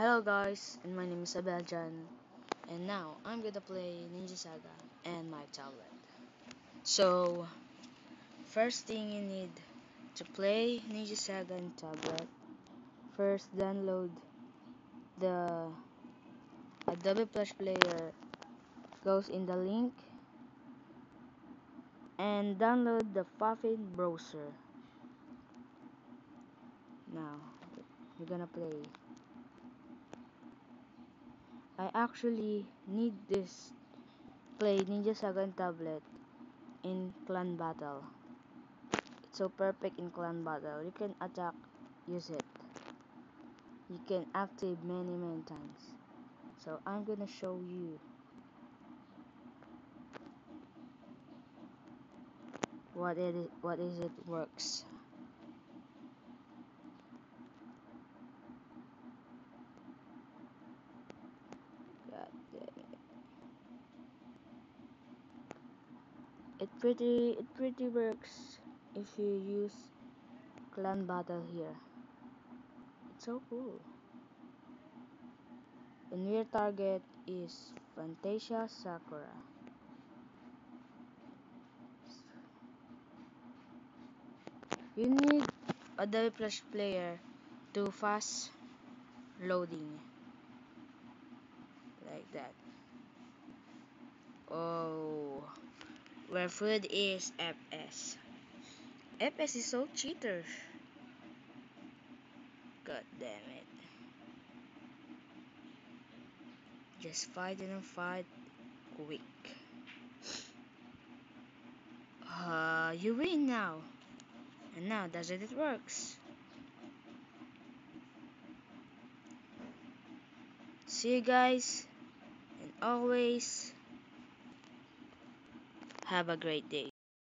Hello guys, and my name is Abeljan, and now I'm gonna play Ninja Saga and my tablet. So, first thing you need to play Ninja Saga and tablet, first download the Adobe Flash Player, goes in the link, and download the Puffin browser. Now, we're gonna play. I actually need this play Ninja Saga and tablet in clan battle. It's so perfect in clan battle. You can attack, use it. You can active many times. So I'm gonna show you what is it works. God damn it. It pretty works if you use clan battle here. It's so cool. And your target is Fantasia Sakura. You need a Adobe Flash Player to fast loading like that. Oh, where food is FS. FS is so cheater. God damn it. Just fight and fight quick. You win now. And now that's it works. See you guys, and always have a great day.